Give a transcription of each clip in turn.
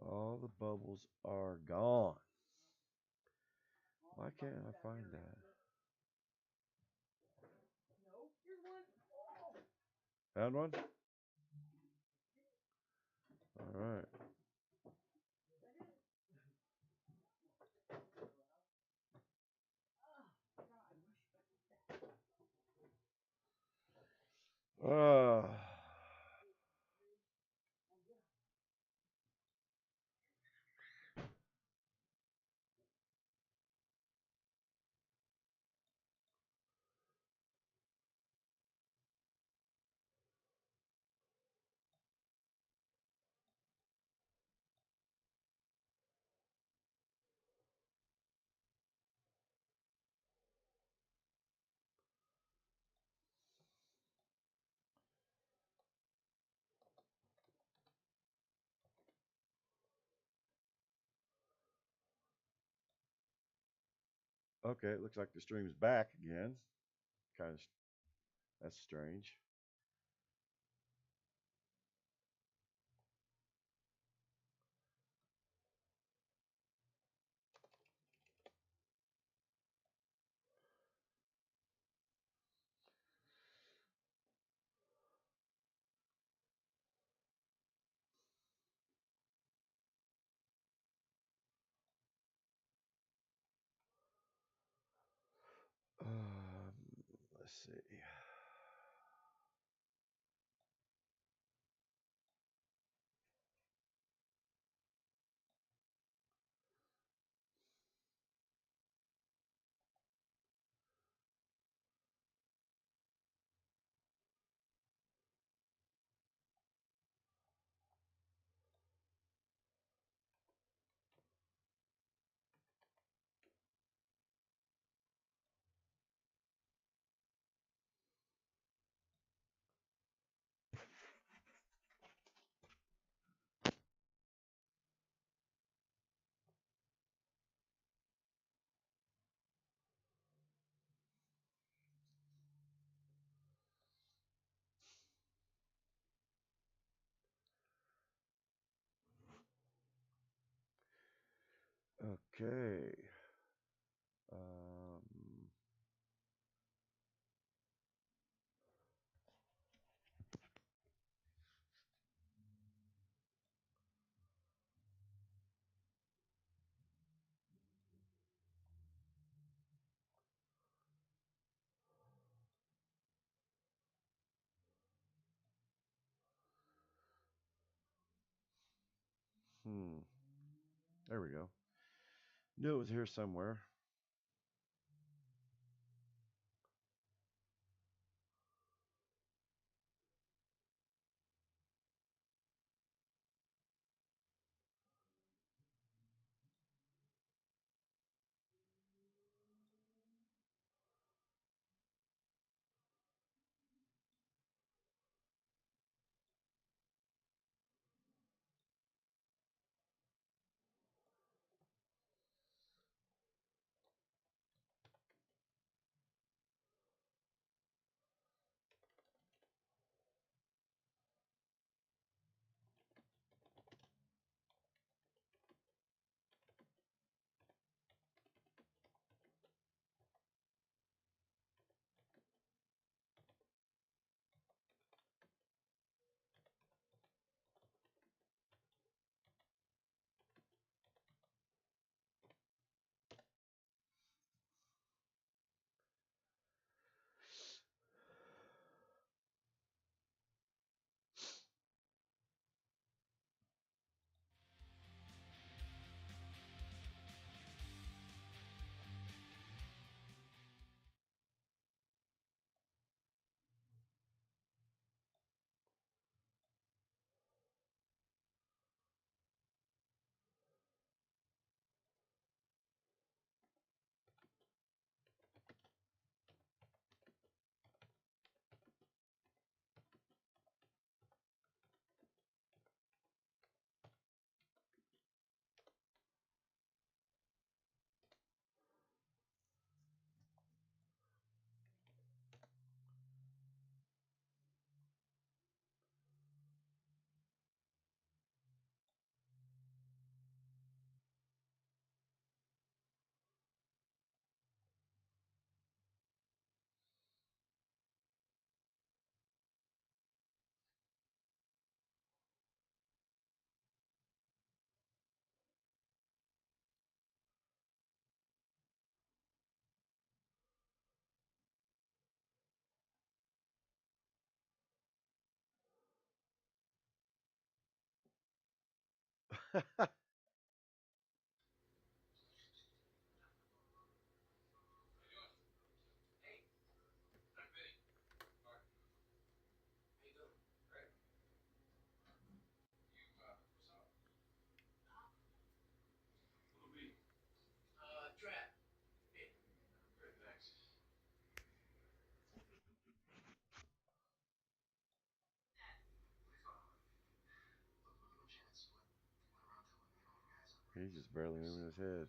All the bubbles are gone. Why can't I find that? Found one? All right. Uh, okay, it looks like the stream's back again. Kind of, that's strange. Let's see. Okay. Um, hmm. There we go. Knew it was here somewhere. He's just barely moving his head.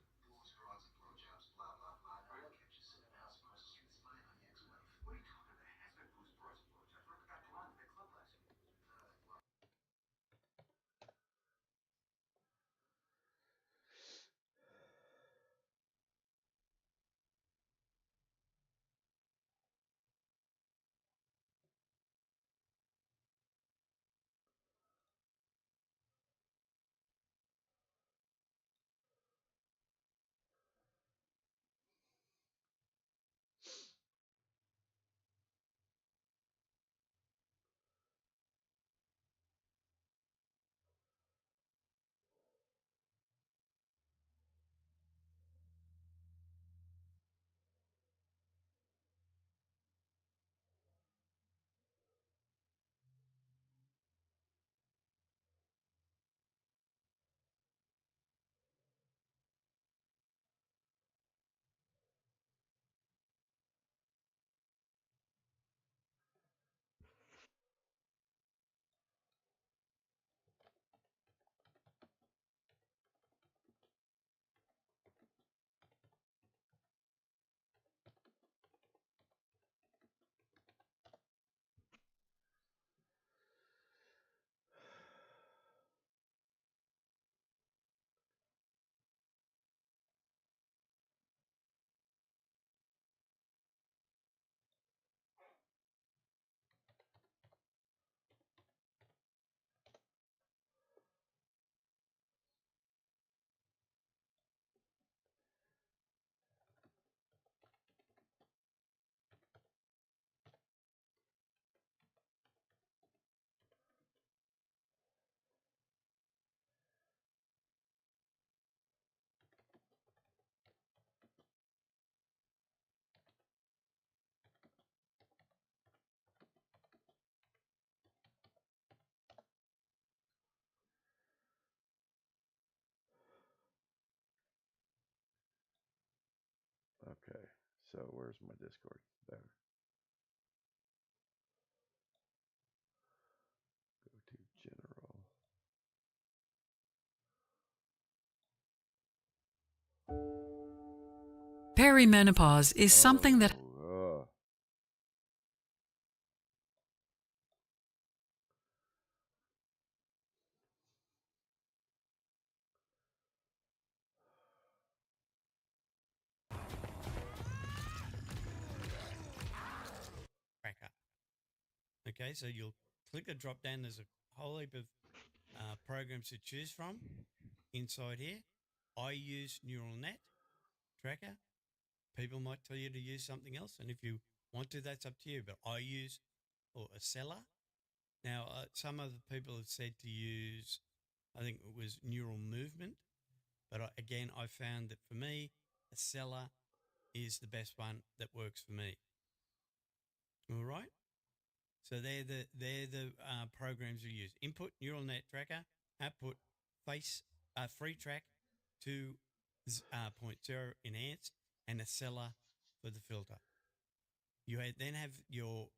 Okay, so where's my Discord? There. Go to general. Perimenopause is something that tracker. Okay, so you'll click a drop down. There's a whole heap of programs to choose from inside here. I use neural net tracker. People might tell you to use something else, and if you want to, that's up to you. But I use a seller. Now, some other people have said to use, I think it was neural movement, but again, I found that for me, a seller is the best one that works for me. All right. So they're the programs we use. Input neural net tracker, output face free track 2.0 enhanced, and a seller for the filter. You then have your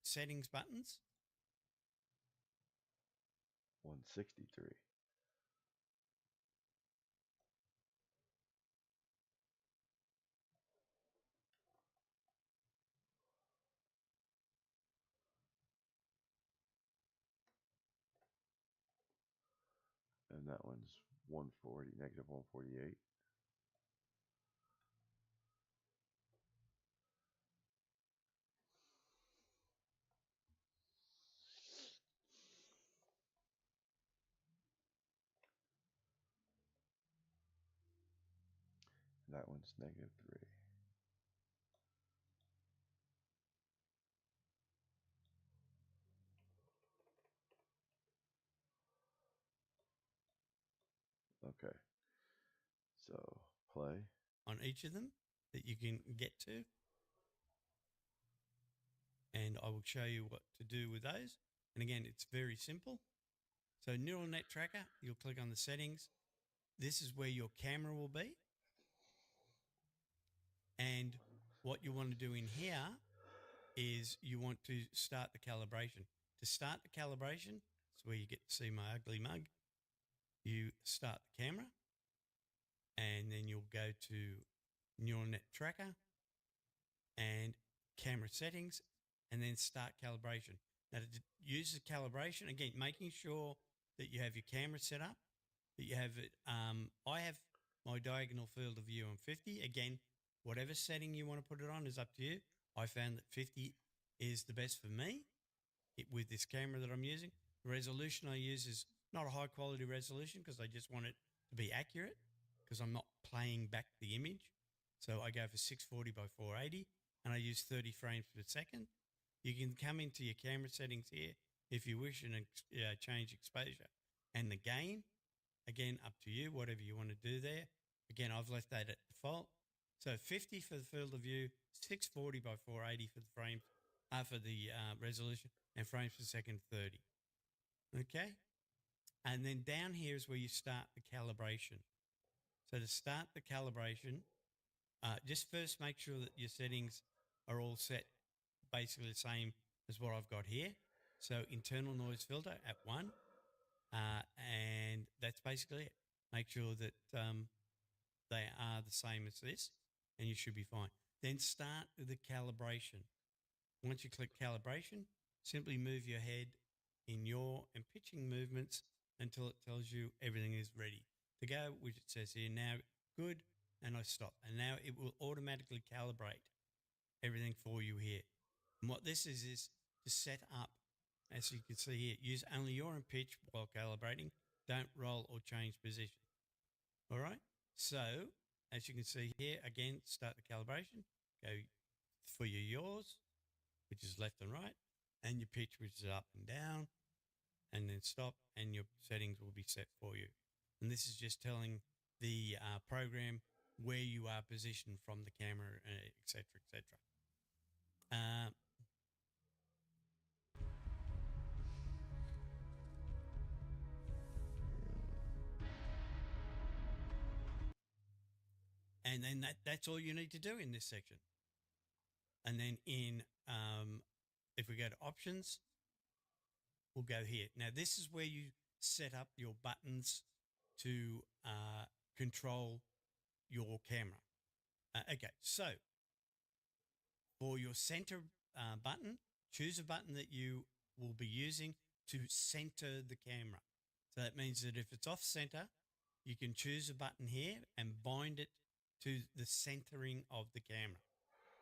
settings buttons. 163. And that one's 140, negative 148. That one's negative 3. Okay. So play. on each of them that you can get to. And I will show you what to do with those. And again, it's very simple. So neural net tracker, you'll click on the settings. This is where your camera will be. And what you want to do in here is you want to start the calibration. To start the calibration, it's where you get to see my ugly mug. You start the camera, and then you'll go to neural net tracker and camera settings, and then start calibration. Now, to use the calibration, again, making sure that you have your camera set up, that you have it. I have my diagonal field of view on 50. Again, whatever setting you want to put it on is up to you. I found that 50 is the best for me with this camera that I'm using. The resolution I use is not a high quality resolution because I just want it to be accurate because I'm not playing back the image. So I go for 640 by 480 and I use 30 frames per second. You can come into your camera settings here if you wish and change exposure and the gain. Again, up to you, whatever you want to do there. Again, I've left that at default. So 50 for the field of view, 640 by 480 for the frames, for the resolution, and frames per second 30. Okay? And then down here is where you start the calibration. So to start the calibration, just first make sure that your settings are all set basically the same as what I've got here. So internal noise filter at 1, and that's basically it. Make sure that they are the same as this, and you should be fine. Then start the calibration. Once you click calibration, simply move your head in yaw and pitching movements until it tells you everything is ready to go, which it says here now good, and I stop. And now it will automatically calibrate everything for you here. And what this is to set up, as you can see here, use only yaw and pitch while calibrating. Don't roll or change position. All right. So as you can see here, again, start the calibration. Go for your yaws, which is left and right, and your pitch, which is up and down, and then stop, and your settings will be set for you. And this is just telling the program where you are positioned from the camera, etc., etc. And then that's all you need to do in this section. And then if we go to options, we'll go here. Now, this is where you set up your buttons to control your camera. Okay, so for your center button, choose a button that you will be using to center the camera. So that means that if it's off center, you can choose a button here and bind it to the centering of the camera.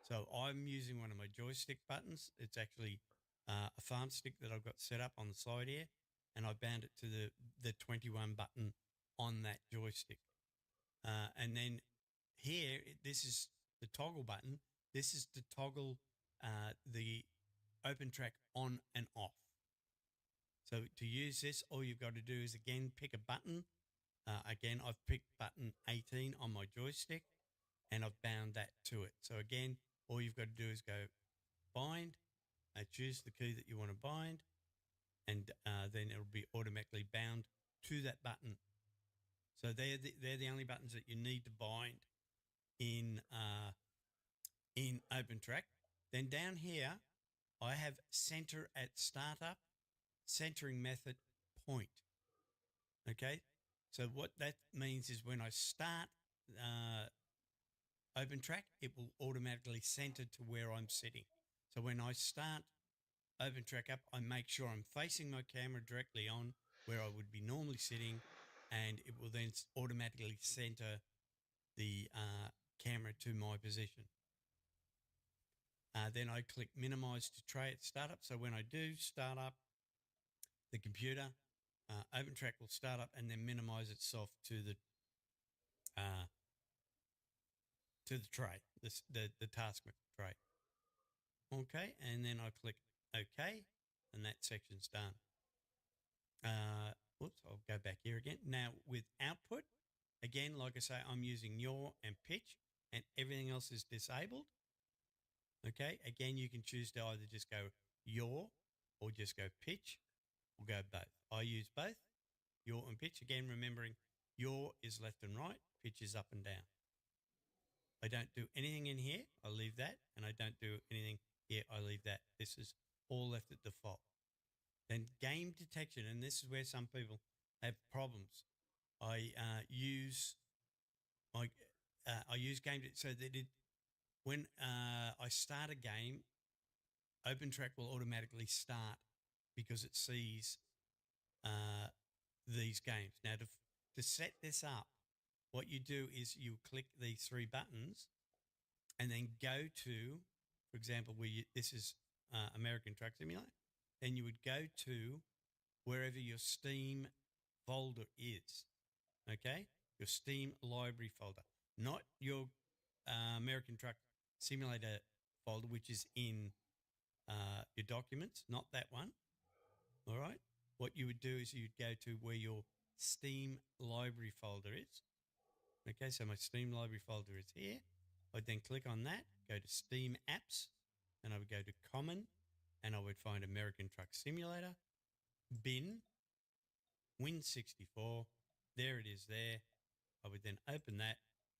So I'm using one of my joystick buttons. It's actually a farm stick that I've got set up on the side here, and I bound it to the 21 button on that joystick. And then here, this is the toggle button. This is to toggle the open track on and off. So to use this, all you've got to do is, again, pick a button. Again, I've picked button 18 on my joystick, and I've bound that to it. So again, all you've got to do is go bind, choose the key that you want to bind, and then it'll be automatically bound to that button. So they're the only buttons that you need to bind in OpenTrack. Then down here, I have center at startup, centering method point. Okay, so what that means is when I start OpenTrack, it will automatically center to where I'm sitting. So when I start OpenTrack up, I make sure I'm facing my camera directly on where I would be normally sitting, and it will then automatically center the camera to my position. Then I click minimize to tray at startup. So when I do start up the computer, OpenTrack will start up and then minimize itself to the tray, the task tray. Okay, and then I click OK, and that section's done. Oops, I'll go back here again. Now with output, Again, like I say, I'm using yaw and pitch, and everything else is disabled. Okay, again, you can choose to either just go yaw or just go pitch or go both. I use both, yaw and pitch. Again, remembering yaw is left and right, pitch is up and down. I don't do anything in here, I leave that, and I don't do anything here, I leave that. This is all left at default. Then game detection, and this is where some people have problems. I use game so that when I start a game, OpenTrack will automatically start because it sees these games. Now, to set this up, what you do is you click these three buttons and then go to, for example, this is American Truck Simulator, then you would go to wherever your Steam folder is, okay? Your Steam library folder, not your American Truck Simulator folder, which is in your documents, not that one, all right? What you would do is you'd go to where your Steam library folder is. Okay, so my Steam library folder is here. I'd then click on that, go to Steam Apps, and I would go to Common, and I would find American Truck Simulator, Bin, Win64. There it is there. I would then open that,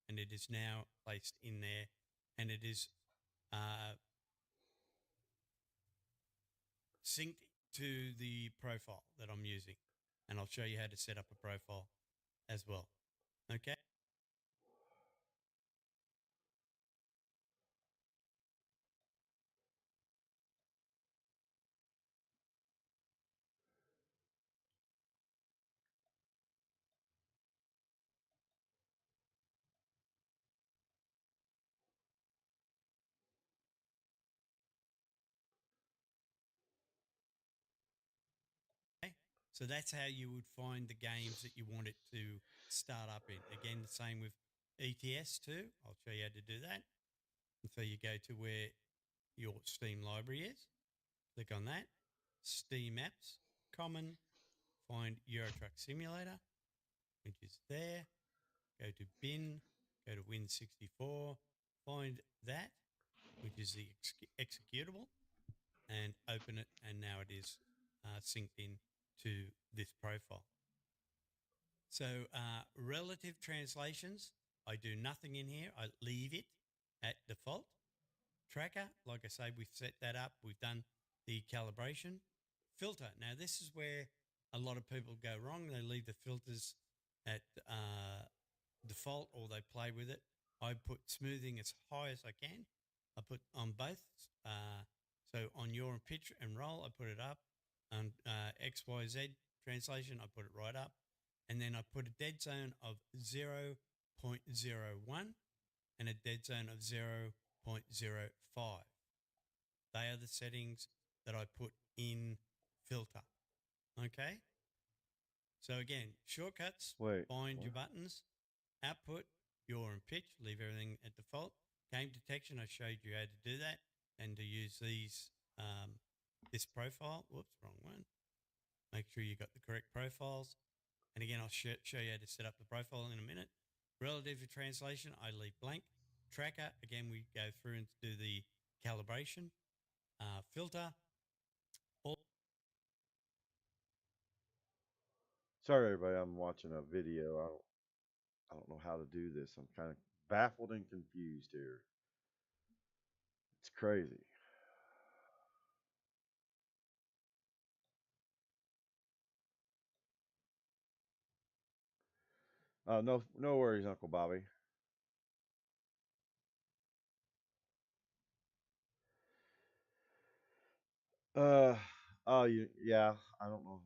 and it is now placed in there, and it is synced to the profile that I'm using. And I'll show you how to set up a profile as well. Okay. Okay. So that's how you would find the games that you want it to start up in. Again, the same with ETS too. I'll show you how to do that. And so you go to where your Steam library is, click on that, Steam Apps, Common, find Euro Truck Simulator, which is there. Go to Bin, go to Win64, find that, which is the executable, and open it. And now it is synced in to this profile. So relative translations, I do nothing in here. I leave it at default. Tracker, like I say, we've set that up. We've done the calibration. Filter. Now, this is where a lot of people go wrong. They leave the filters at default or they play with it. I put smoothing as high as I can. I put on both. So on your pitch and roll, I put it up. On XYZ translation, I put it right up. And then I put a dead zone of 0.01 and a dead zone of 0.05. They are the settings that I put in filter. Okay. So again, shortcuts, find your buttons, output, yaw and pitch, leave everything at default. Game detection, I showed you how to do that and to use these, this profile. Whoops, wrong one. Make sure you got the correct profiles. And again, I'll show you how to set up the profile in a minute. Relative to translation, I leave blank. Tracker, again, we go through and do the calibration. Filter. Sorry, everybody. I'm watching a video. I don't know how to do this. I'm kind of baffled and confused here. It's crazy. No worries, Uncle Bobby. Uh, yeah. I don't know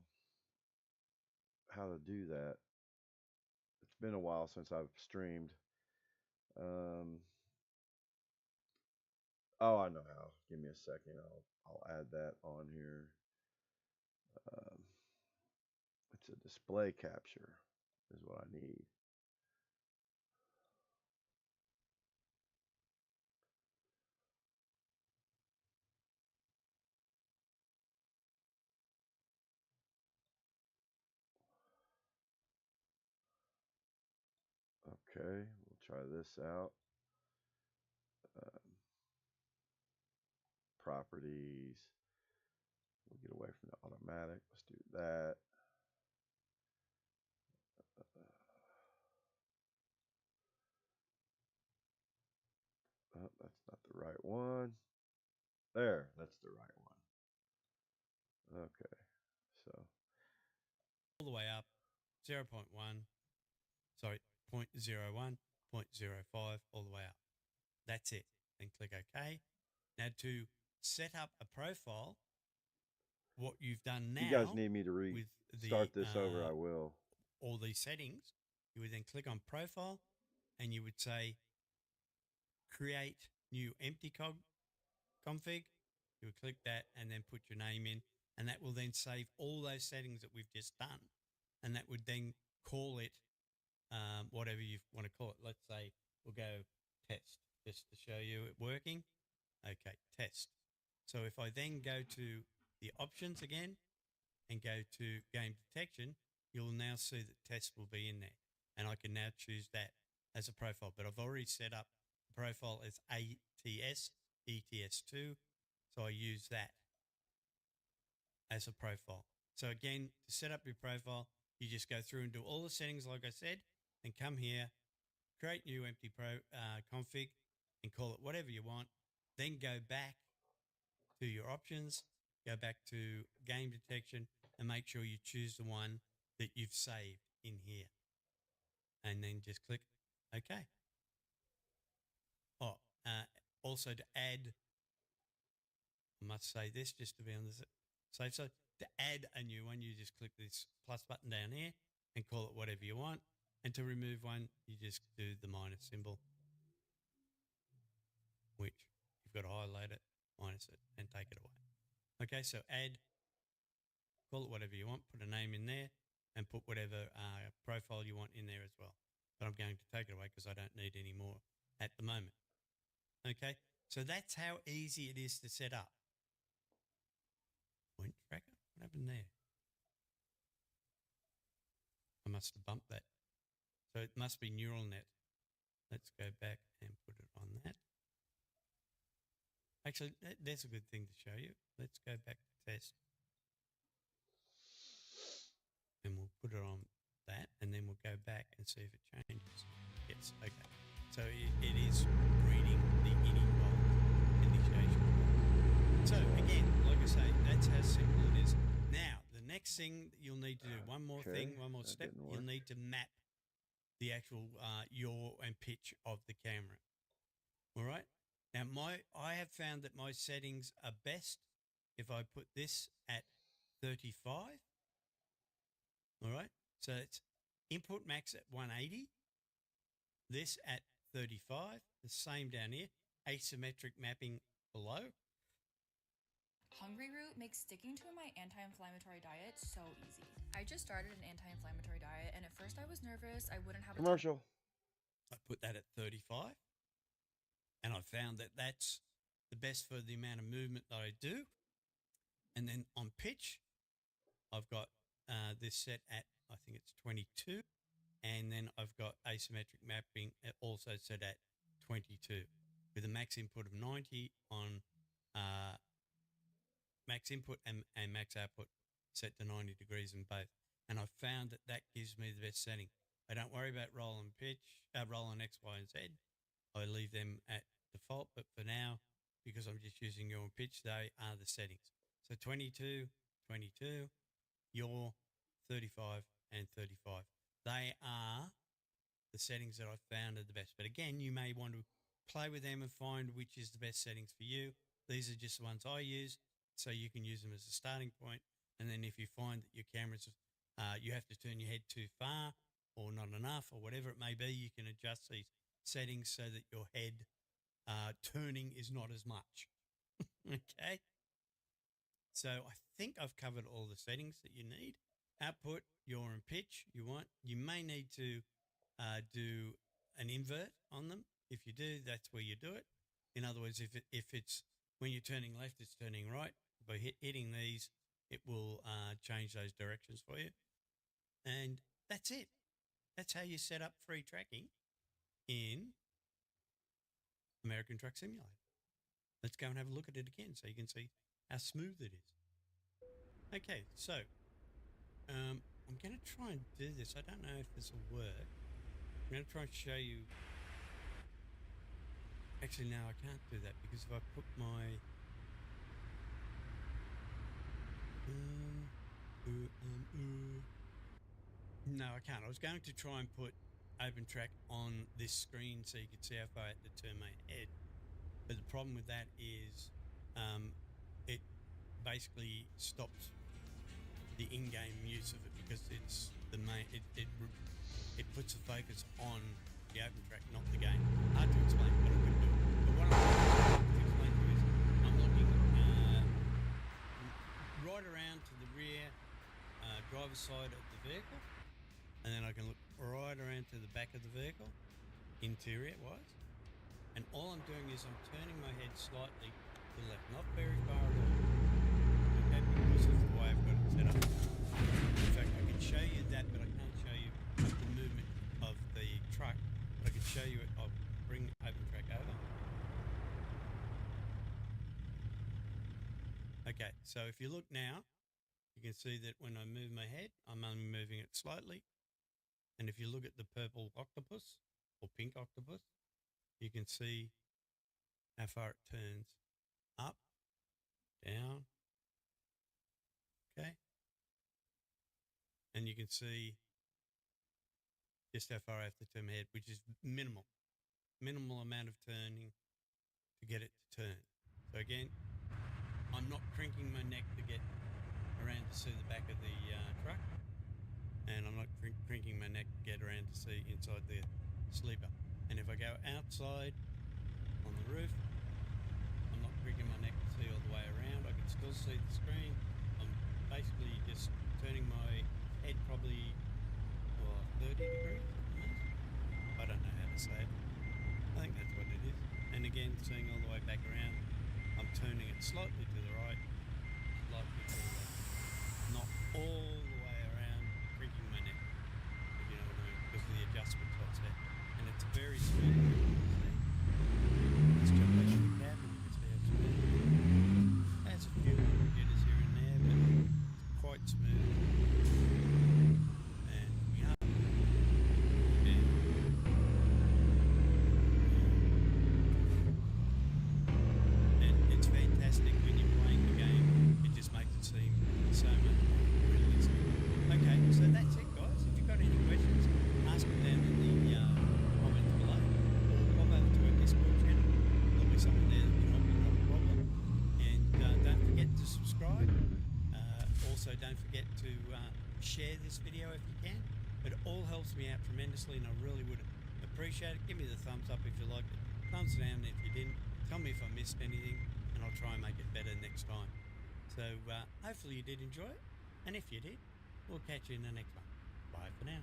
how to do that. It's been a while since I've streamed. Um, oh, I know how. Give me a second. I'll add that on here. Um, it's a display capture is what I need. Okay, we'll try this out. Properties. We'll get away from the automatic. Let's do that. Oh, that's not the right one. There, that's the right one. Okay, so all the way up 0.1, sorry, 0.01, 0.05, all the way up. That's it. Then click OK. Now to set up a profile, what you've done if you guys now need me to with restart this over, I will. all these settings, you would then click on profile and you would say create new empty config. You would click that and then put your name in, and that will then save all those settings that we've just done, and that would then call it whatever you want to call it. Let's say we'll go test just to show you it working. Okay, test. So if I then go to the options again and go to game detection, you'll now see that test will be in there, and I can now choose that as a profile. But I've already set up the profile as ATS ETS2, so I use that as a profile. So again, to set up your profile, you just go through and do all the settings like I said, and come here, create new empty config, and call it whatever you want. Then go back to your options, go back to game detection, and make sure you choose the one that you've saved in here. And then just click OK. Oh, also to add, I must say this just to be on the safe side, to add a new one, you just click this plus button down here and call it whatever you want. And to remove one, you just do the minus symbol, which you've got to highlight it, minus it, and take it away. Okay, so add, call it whatever you want, put a name in there, and put whatever profile you want in there as well. But I'm going to take it away because I don't need any more at the moment. Okay, so that's how easy it is to set up. Point tracker, what happened there? I must have bumped that. So it must be neural net. Let's go back and put it on that. Actually, that's a good thing to show you. Let's go back to test. And we'll put it on that, and then we'll go back and see if it changes. Yes, okay. So it is reading the init initiation. So again, like I say, that's how simple it is. Now, the next thing you'll need to do, one more thing, one more step, you'll need to map the actual yaw and pitch of the camera. All right. Now, I have found that my settings are best if I put this at 35. All right. So it's input max at 180. This at 35. The same down here. Asymmetric mapping below. Hungry Root makes sticking to my anti-inflammatory diet so easy. I just started an anti-inflammatory diet, and at first I was nervous I wouldn't have commercial. I put that at 35. And I found that that's the best for the amount of movement that I do. And then on pitch, I've got this set at, I think it's 22. And then I've got asymmetric mapping also set at 22 with a max input of 90 on max input and max output set to 90 degrees in both. And I've found that that gives me the best setting. I don't worry about roll and pitch, roll on X, Y, and Z. I leave them at default, but for now, because I'm just using yaw and pitch, they are the settings. So 22, 22, yaw, 35, and 35. They are the settings that I've found are the best. But again, you may want to play with them and find which is the best settings for you. These are just the ones I use, so you can use them as a starting point. And then if you find that your camera's, you have to turn your head too far or not enough or whatever it may be, you can adjust these settings so that your head turning is not as much. Okay. So I think I've covered all the settings that you need. Output, yaw and pitch you want. You may need to do an invert on them. If you do, that's where you do it. In other words, if it's when you're turning left, it's turning right. By hitting these, it will change those directions for you. And that's it. That's how you set up free tracking in American Truck Simulator. Let's go and have a look at it again so you can see how smooth it is. Okay, so I'm going to try and do this. I don't know if this will work. I'm going to try and show you. Actually, no, I can't do that because if I put my no, I can't. I was going to try and put Open Track on this screen so you could see how far I had to turn my head. But the problem with that is it basically stops the in-game use of it because it's the main. It puts the focus on the Open Track, not the game. Hard to explain, but I could do it. But what I'm trying to explain to you is I'm looking right around to the rear driver's side of the vehicle, and then I can look right around to the back of the vehicle, interior-wise. And all I'm doing is I'm turning my head slightly to the left, not very far at all. Okay, because of the way I've got it set up. In fact, I can show you that, but I can't show you the movement of the truck. But I can show you it. I'll bring Open Track over. Okay, so if you look now, you can see that when I move my head, I'm only moving it slightly. And if you look at the purple octopus or pink octopus, you can see how far it turns up, down, okay? And you can see just how far I have to turn my head, which is minimal amount of turning to get it to turn. So again, I'm not cranking my neck to get around to see the back of the truck, and I'm not cranking my neck to get around to see inside the sleeper. And if I go outside on the roof, I'm not cranking my neck to see all the way around. I can still see the screen. I'm basically just turning my head probably 30 degrees. I don't know how to say it. I think that's what it is. And again, seeing all the way back around, I'm turning it slightly to the right, slightly to the left. Not all the way around, cranking my neck, if you know what I mean, because of the adjustments I've set. And it's very smooth. Let's jump back to the cab and you can see how smooth it is. There's a few little jitters here and there, but it's quite smooth. And yeah. And it's fantastic when you're playing the game. It just makes it seem so much more realistic. Okay, so that's it, guys. If you've got any questions, ask them down in the comments below, or pop over to our Discord channel. There'll be someone there that can help you, not a problem. And don't forget to subscribe. Also, don't forget to share this video if you can. It all helps me out tremendously, and I really would appreciate it. Give me the thumbs up if you liked it. Thumbs down if you didn't. Tell me if I missed anything, and I'll try and make it better next time. So hopefully you did enjoy it, and if you did, we'll catch you in the next one. Bye for now.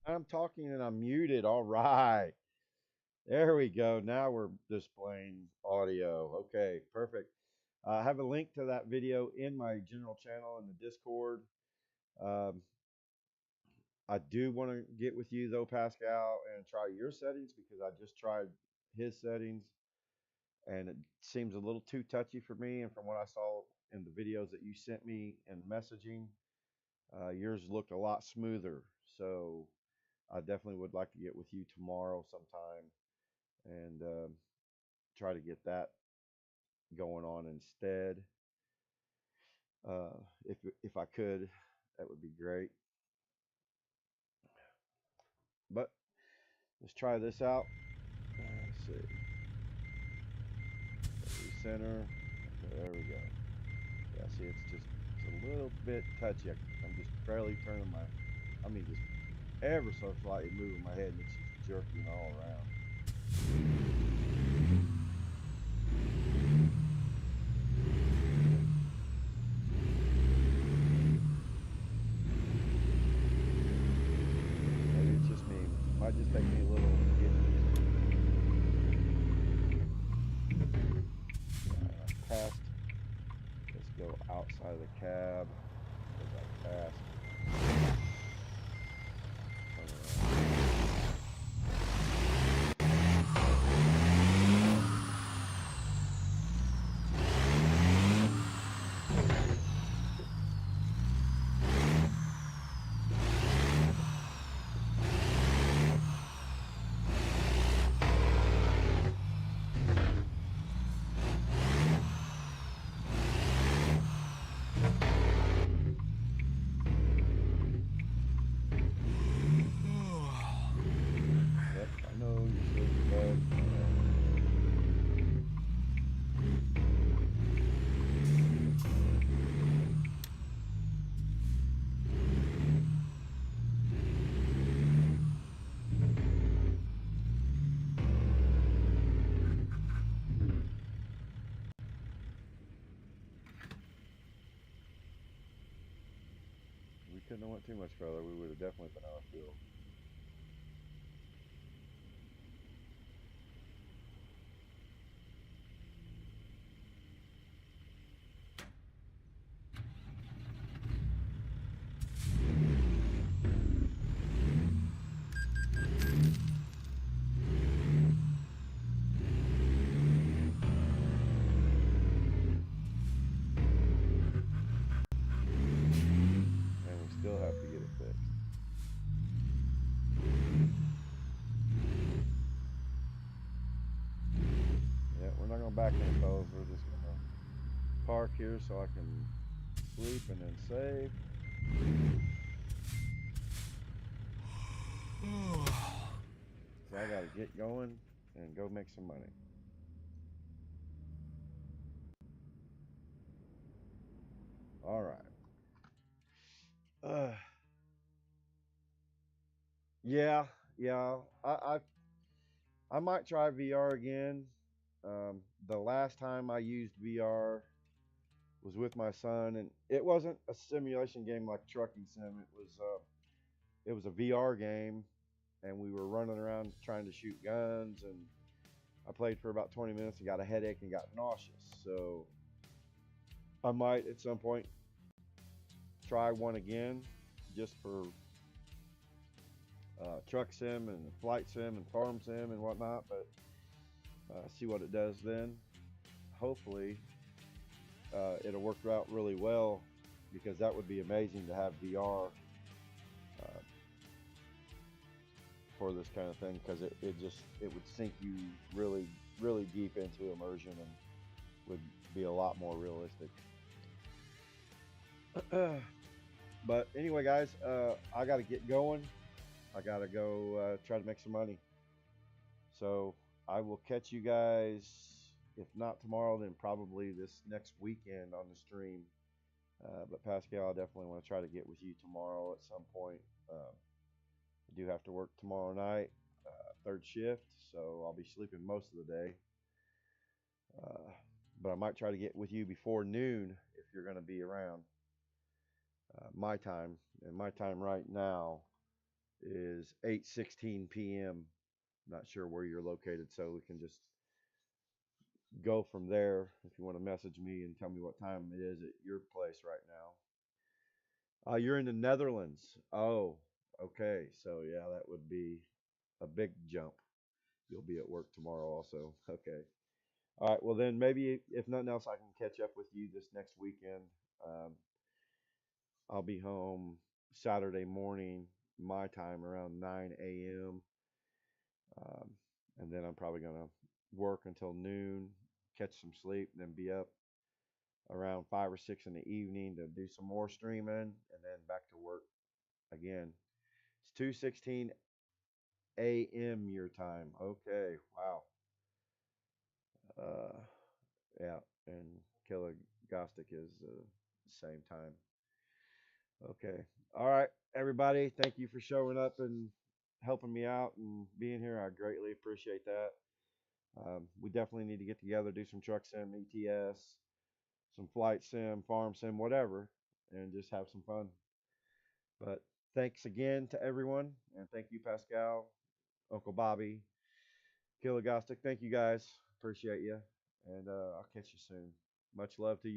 I'm talking and I'm muted. All right. There we go. Now we're displaying audio. Okay, perfect. I have a link to that video in my general channel in the Discord. Um, I do want to get with you though, Pascal, and try your settings because I just tried his settings and it seems a little too touchy for me. And from what I saw in the videos that you sent me in messaging, yours looked a lot smoother. So I definitely would like to get with you tomorrow sometime and try to get that going on instead. If I could, that would be great. But let's try this out. Let's see. Recenter. Okay, there we go. Yeah, see, it's a little bit touchy. I'm just barely turning my, I mean, just ever so slightly moving my head, and it's just jerking all around. Maybe it's just me. Might just take me a little to get used to it. Past. Let's go outside of the cab. Go back past. Turn around. Yep, I know you're sleepy, bud. We couldn't have went too much further. We would have definitely been out of fuel. And we still have to get it fixed. Yeah, we're not gonna back in, fellas. We're just gonna park here so I can sleep and then save. So I gotta get going and go make some money. All right. Yeah. I might try VR again. The last time I used VR was with my son, and it wasn't a simulation game like Trucking Sim. It was a VR game, and we were running around trying to shoot guns, and I played for about 20 minutes and got a headache and got nauseous. So I might at some point try one again, just for truck sim and flight sim and farm sim and whatnot, but see what it does then. Hopefully it'll work out really well, because that would be amazing to have VR for this kind of thing, because it would sink you really deep into immersion and would be a lot more realistic. But anyway, guys, I got to get going. I got to go try to make some money. So I will catch you guys, if not tomorrow, then probably this next weekend on the stream. But Pascal, I definitely want to try to get with you tomorrow at some point. I do have to work tomorrow night, third shift, so I'll be sleeping most of the day. But I might try to get with you before noon if you're going to be around. My time, and my time right now is 8:16 p.m. Not sure where you're located, so we can just go from there. If you want to message me and tell me what time it is at your place right now. You're in the Netherlands. Oh, okay. So yeah, that would be a big jump. You'll be at work tomorrow also. Okay. All right. Well, then maybe if nothing else, I can catch up with you this next weekend. Um, I'll be home Saturday morning, my time, around 9 a.m. Um, and then I'm probably going to work until noon, catch some sleep, and then be up around 5 or 6 in the evening to do some more streaming, and then back to work again. It's 2:16 a.m. your time. Okay, wow. Uh, yeah, and Kilogostic is same time. Okay. All right, everybody. Thank you for showing up and helping me out and being here. I greatly appreciate that. We definitely need to get together, do some truck sim, ETS, some flight sim, farm sim, whatever, and just have some fun. But thanks again to everyone, and thank you, Pascal, Uncle Bobby, Kilogostic. Thank you guys. Appreciate you, and I'll catch you soon. Much love to you.